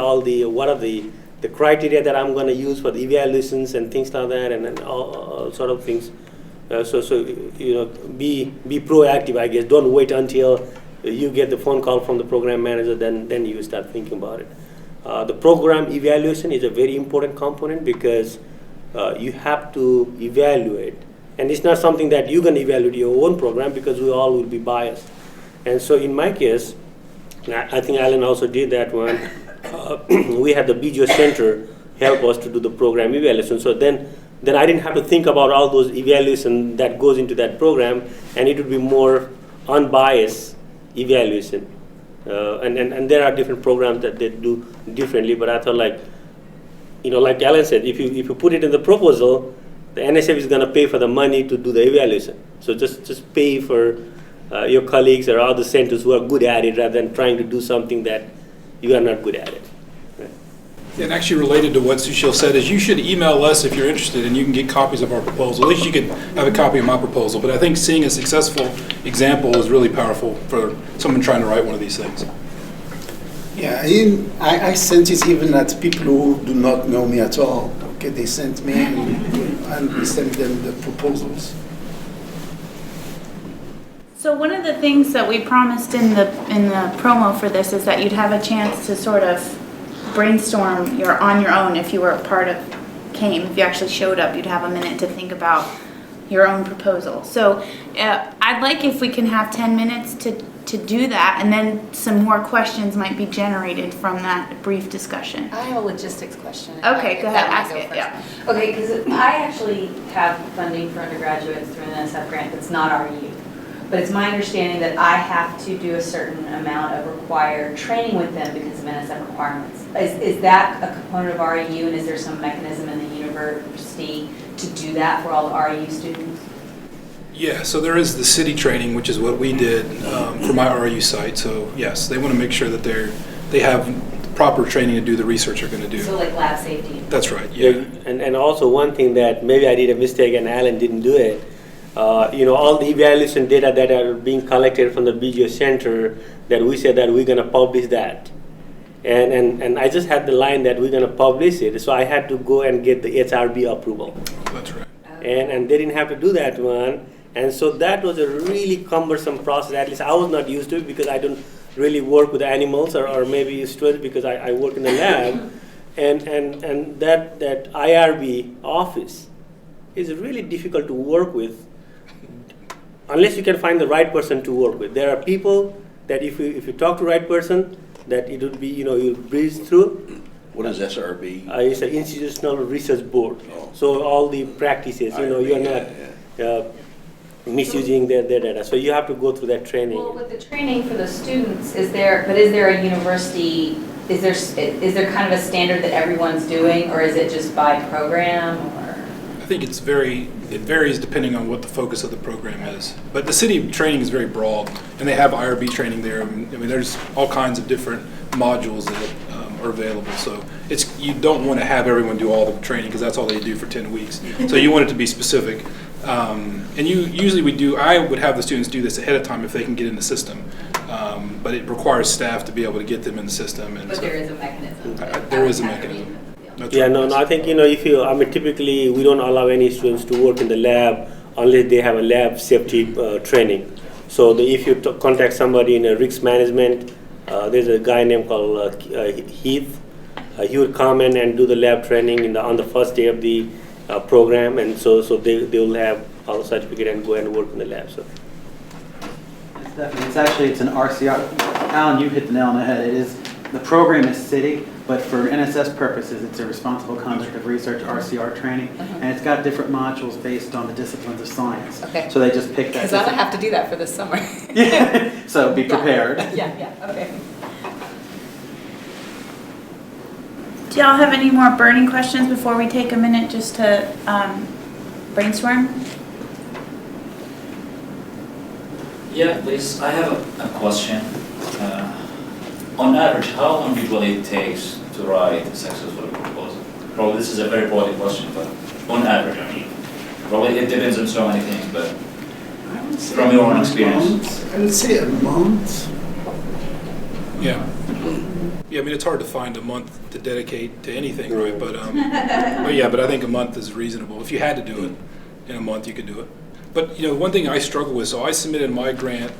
what are the criteria that I'm going to use for the evaluations and things like that, and all sort of things. So be proactive, I guess. Don't wait until you get the phone call from the program manager, then you start thinking about it. The program evaluation is a very important component, because you have to evaluate, and it's not something that you can evaluate your own program, because we all will be biased. And so in my case, I think Alan also did that one. We had the BGO Center help us to do the program evaluation. So then I didn't have to think about all those evaluation that goes into that program, and it would be more unbiased evaluation. And there are different programs that they do differently, but I thought like Alan said, if you put it in the proposal, the NSF is going to pay for the money to do the evaluation. So just pay for your colleagues or other centers who are good at it, rather than trying to do something that you are not good at it. Right? And actually related to what Sushil said is you should email us if you're interested, and you can get copies of our proposal. At least you can have a copy of my proposal. But I think seeing a successful example is really powerful for someone trying to write one of these things. Yeah, I sent it even at people who do not know me at all. Okay, they sent me and we sent them the proposals. So one of the things that we promised in the promo for this is that you'd have a chance to sort of brainstorm on your own if you were a part of CAME. If you actually showed up, you'd have a minute to think about your own proposal. So I'd like if we can have 10 minutes to do that, and then some more questions might be generated from that brief discussion. I have a logistics question. Okay, go ahead, ask it. Yeah. Okay, because I actually have funding for undergraduates through an NSF grant that's not REU. but it's my understanding that I have to do a certain amount of required training with them because of NSF requirements. Is that a component of REU, and is there some mechanism in the university to do that for all the REU students? Yeah, so there is the city training, which is what we did for my REU site. So yes, they want to make sure that they have proper training to do the research they're going to do. So like lab safety? That's right, yeah. And also one thing that maybe I did a mistake and Alan didn't do it, all the evaluation data that are being collected from the BGO Center, that we said that we're going to publish that. And I just had the line that we're going to publish it, so I had to go and get the HRB approval. That's right. And they didn't have to do that one. And so that was a really cumbersome process. At least I was not used to it because I don't really work with animals, or maybe students because I work in the lab. And that IRB office is really difficult to work with unless you can find the right person to work with. There are people that if you talk to the right person, that it would be, you'll breeze through. What is SRB? It's an institutional research board. Oh. So all the practices, you're not misusing their data. So you have to go through that training. Well, with the training for the students, is there a university, is there kind of a standard that everyone's doing, or is it just by program, or? I think it varies depending on what the focus of the program is. But the city training is very broad, and they have IRB training there. I mean, there's all kinds of different modules that are available. So you don't want to have everyone do all the training because that's all they do for 10 weeks. So you want it to be specific. And I would have the students do this ahead of time if they can get in the system. But it requires staff to be able to get them in the system. And but there is a mechanism. There is a mechanism. That's Yeah, right. no, I think, typically we don't allow any students to work in the lab unless they have a lab safety training. So if you contact somebody in a risk management, there's a guy named called Heath. He would come in and do the lab training on the first day of the program, and so they will have our certificate and go and work in the lab. So. It's an RCR. Alan, you hit the nail on the head. The program is city, but for NSS purposes, it's a responsible conduct of research RCR training, and it's got different modules based on the disciplines of science. Okay. So they just pick that. Because I don't have to do that for this summer. Yeah. So be prepared. Yeah, okay. Do y'all have any more burning questions before we take a minute just to brainstorm? Yeah, please. I have a question. On average, how long usually it takes to write a successful proposal? Probably this is a very broad question, but on average, probably it depends on so many things, but from your own experience. I would say a month. Yeah. Yeah, I mean, it's hard to find a month to dedicate to anything, right? But I think a month is reasonable. If you had to do it in a month, you could do it. But, one thing I struggle with, so I submitted my grant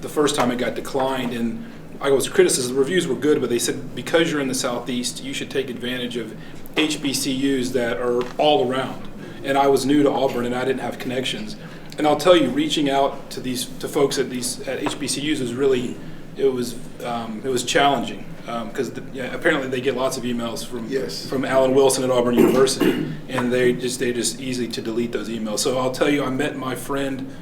the first time it got declined, and I was criticized. The reviews were good, but they said, because you're in the Southeast, you should take advantage of HBCUs that are all around. And I was new to Auburn, and I didn't have connections. And I'll tell you, reaching out to folks at HBCUs was really, it was challenging. Because apparently they get lots of emails from Alan Wilson at Auburn University, and they're just easy to delete those emails. So I'll tell you, I met my friend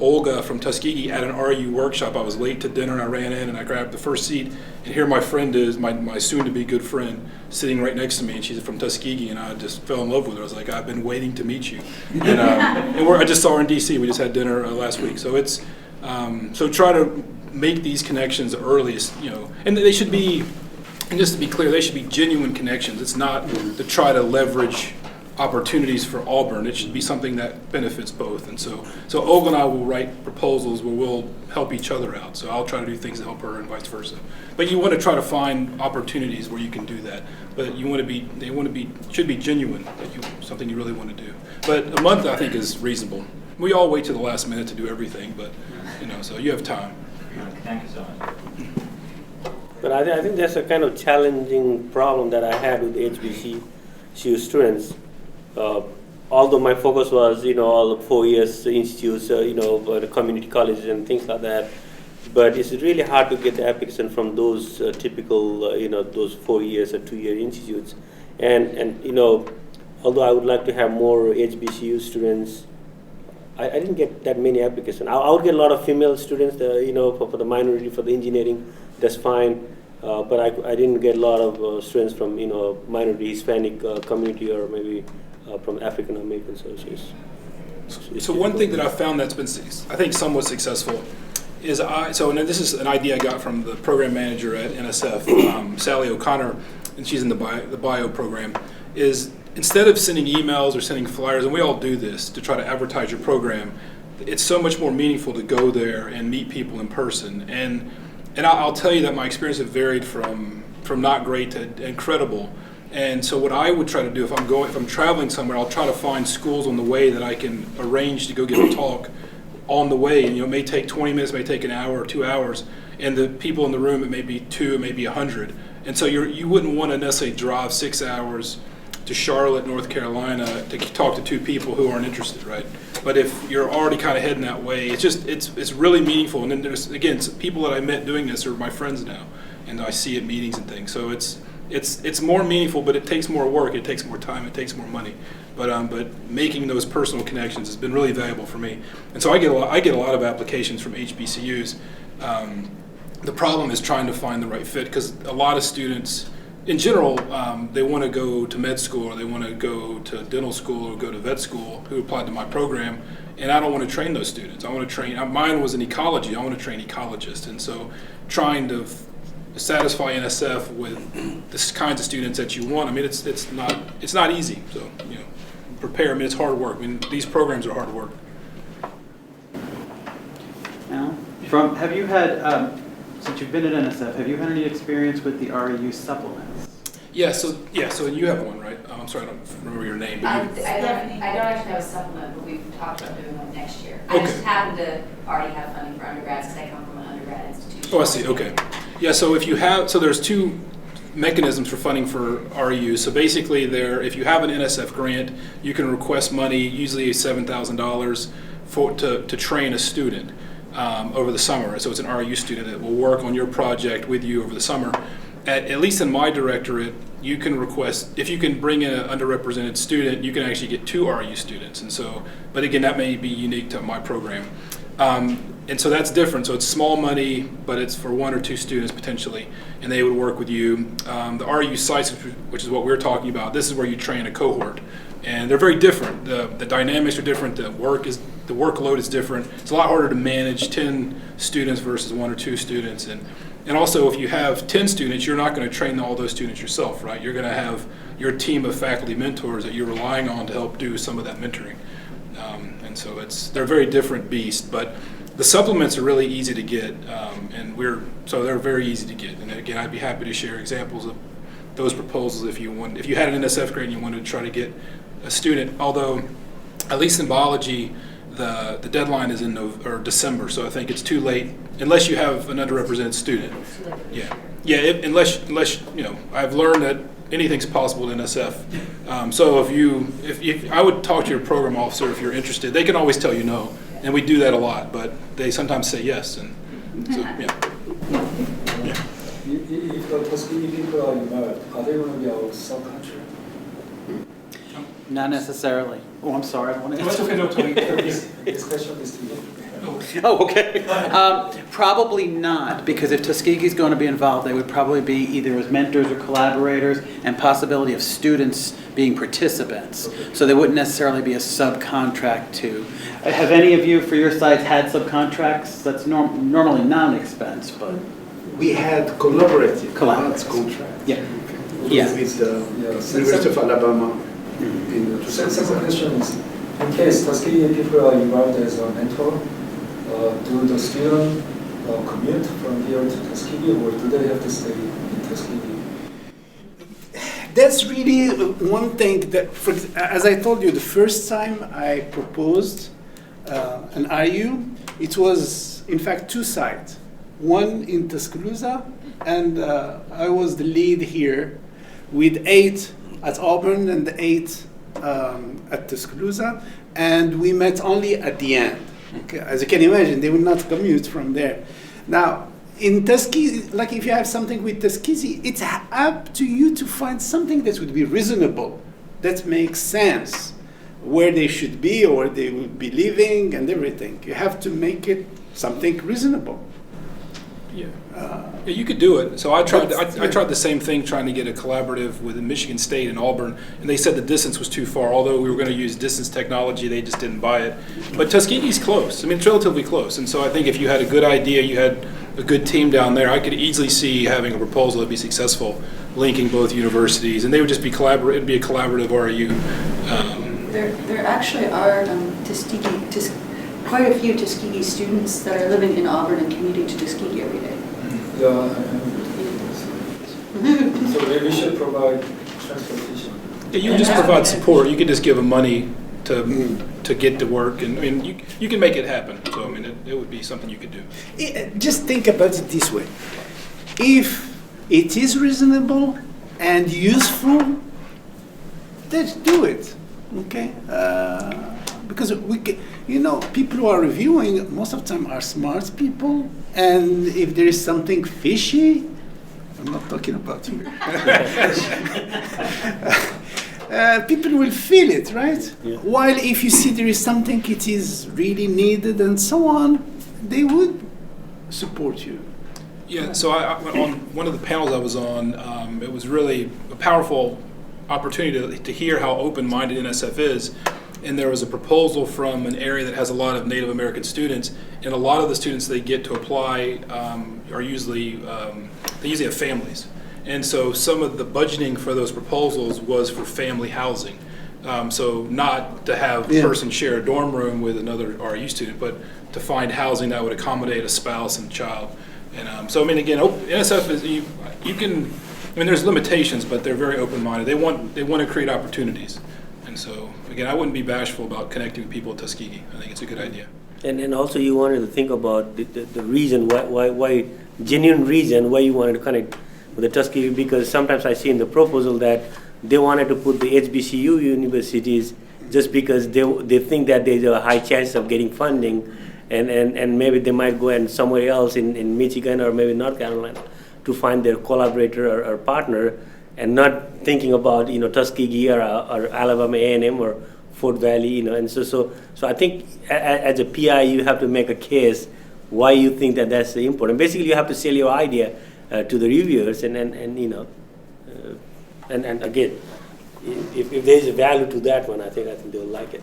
Olga from Tuskegee at an REU workshop. I was late to dinner, and I ran in and I grabbed the first seat, and here my friend is, my soon-to-be good friend, sitting right next to me, and she's from Tuskegee, and I just fell in love with her. I was like, I've been waiting to meet you. And I just saw her in DC. We just had dinner last week. So it's so try to make these connections earliest, and they should be, and just to be clear, they should be genuine connections. It's not to try to leverage opportunities for Auburn. It should be something that benefits both. And so Olga and I will write proposals where we'll help each other out. So I'll try to do things to help her and vice versa. But you want to try to find opportunities where you can do that. But should be genuine, something you really want to do. But a month, I think, is reasonable. We all wait to the last minute to do everything, but so you have time. Thank you so much. But I think that's a kind of challenging problem that I had with HBCU students. Although my focus was, all the 4 years institutes, the community colleges and things like that. But it's really hard to get the application from those typical, those 4 years or 2 year institutes. And although I would like to have more HBCU students, I didn't get that many applications. I would get a lot of female students, for the minority, for the engineering, that's fine. But I didn't get a lot of students from, minority Hispanic community or maybe from African American. So one thing that I found that's been, I think, somewhat successful is and this is an idea I got from the program manager at NSF, Sally O'Connor, and she's in the bio program, is instead of sending emails or sending flyers, and we all do this to try to advertise your program, it's so much more meaningful to go there and meet people in person. And I'll tell you that my experience has varied from not great to incredible. And so what I would try to do if I'm traveling somewhere, I'll try to find schools on the way that I can arrange to go give a talk on the way. And it may take 20 minutes, it may take an hour or 2 hours. And the people in the room, it may be 2, it may be 100. And so you wouldn't want to necessarily drive 6 hours to Charlotte, North Carolina to talk to 2 people who aren't interested, right? But if you're already kind of heading that way, it's really meaningful. And then there's, again, people that I met doing this are my friends now, and I see at meetings and things. So it's more meaningful, but it takes more work, it takes more time, it takes more money. But making those personal connections has been really valuable for me. And so I get a lot of applications from HBCUs. The problem is trying to find the right fit, because a lot of students, in general, they want to go to med school, or they want to go to dental school, or go to vet school, who applied to my program, and I don't want to train those students. I want to train, mine was in ecology, I want to train ecologists, and so trying to satisfy NSF with the kinds of students that you want, I mean, it's not easy, so, prepare, I mean, it's hard work. I mean, these programs are hard work. Now, have you had, since you've been at NSF, have you had any experience with the AREU supplements? Yeah, so you have one, right? I'm sorry, I don't remember your name. But I don't actually have a supplement, but we've talked about doing one next year. I Okay. just happen to already have funding for undergrads because I come from an undergrad institution. Oh, I see, okay. Yeah, so there's 2 mechanisms for funding for AREU. So basically if you have an NSF grant, you can request money, usually $7,000 to train a student over the summer. So it's an AREU student that will work on your project with you over the summer. At least in my directorate, you can request, if you can bring in an underrepresented student, you can actually get 2 AREU students. And so, but again, that may be unique to my program. And so that's different. So it's small money, but it's for 1 or 2 students potentially, and they would work with you. The AREU sites, which is what we're talking about, this is where you train a cohort. And they're very different. The dynamics are different, the workload is different. It's a lot harder to manage 10 students versus 1 or 2 students. And also, if you have 10 students, you're not going to train all those students yourself, right? You're going to have your team of faculty mentors that you're relying on to help do some of that mentoring. And so they're very different beasts, but the supplements are really easy to get, so they're very easy to get. And again, I'd be happy to share examples of those proposals if you had an NSF grant and you wanted to try to get a student. Although, at least in biology, the deadline is in December, so I think it's too late unless you have an underrepresented student. Yeah. Unless I've learned that anything's possible in NSF. So if I would talk to your program officer if you're interested. They can always tell you no, and we do that a lot, but they sometimes say yes. And so, yeah. If the Tuskegee people are involved, are they going to be our subcontractor? Not necessarily. Oh, I'm sorry. I want to That's okay, no, Tony. This question is to you. Oh, okay. Probably not, because if Tuskegee's going to be involved, they would probably be either as mentors or collaborators, and possibility of students being participants. Okay. So they wouldn't necessarily be a subcontract to. Have any of you, for your sites, had subcontracts? That's normally not an expense, but. We had collaborative contract. Yeah. With Yeah. the University of Alabama. The second question is, in case Tuskegee people are involved as a mentor, do the student commute from here to Tuskegee, or do they have to stay in Tuskegee? That's really one thing that, as I told you, the first time I proposed an AREU, it was in fact 2 sites. One in Tuscaloosa, and I was the lead here with 8 at Auburn and 8 at Tuscaloosa, and we met only at the end. Okay? As you can imagine, they would not commute from there. Now, in Tuskegee, like if you have something with Tuskegee, it's up to you to find something that would be reasonable, that makes sense. where they should be or where they will be living and everything. You have to make it something reasonable. Yeah. Yeah, you could do it. So I tried. But- I tried the same thing, trying to get a collaborative with Michigan State and Auburn, and they said the distance was too far. Although we were going to use distance technology, they just didn't buy it. But Tuskegee's close. I mean, it's relatively close. And so I think if you had a good idea, you had a good team down there, I could easily see having a proposal that'd be successful, linking both universities, and they would just be it'd be a collaborative REU. There actually are quite a few Tuskegee students that are living in Auburn and commuting to Tuskegee every day. Yeah, so we should provide transportation. Yeah, you just provide support. You could just give them money to get to work, and I mean, you can make it happen. So I mean, it would be something you could do. Just think about it this way. If it is reasonable and useful, let's do it, okay? Because people who are reviewing most of the time are smart people, and if there is something fishy, I'm not talking about you. People will feel it, right? Yeah. While if you see there is something it is really needed and so on, they would support you. Yeah, so on one of the panels I was on, it was really a powerful opportunity to hear how open-minded NSF is. And there was a proposal from an area that has a lot of Native American students, and a lot of the students they get to apply are usually, they usually have families. And so some of the budgeting for those proposals was for family housing. So not to have a person share a dorm room with another REU student, but to find housing that would accommodate a spouse and child. And so, I mean, again, NSF is, you can, I mean, there's limitations, but they're very open-minded. They want to create opportunities. And so, again, I wouldn't be bashful about connecting with people at Tuskegee. I think it's a good idea. And also you wanted to think about the reason, why genuine reason why you wanted to connect with the Tuskegee, because sometimes I see in the proposal that they wanted to put the HBCU universities just because they think that there's a high chance of getting funding, and maybe they might go and somewhere else in Michigan or maybe North Carolina to find their collaborator or partner, and not thinking about Tuskegee or Alabama A&M or Fort Valley, and so I think as a PI you have to make a case why you think that that's important. Basically, you have to sell your idea to the reviewers, and again, if there's a value to that one, I think they'll like it.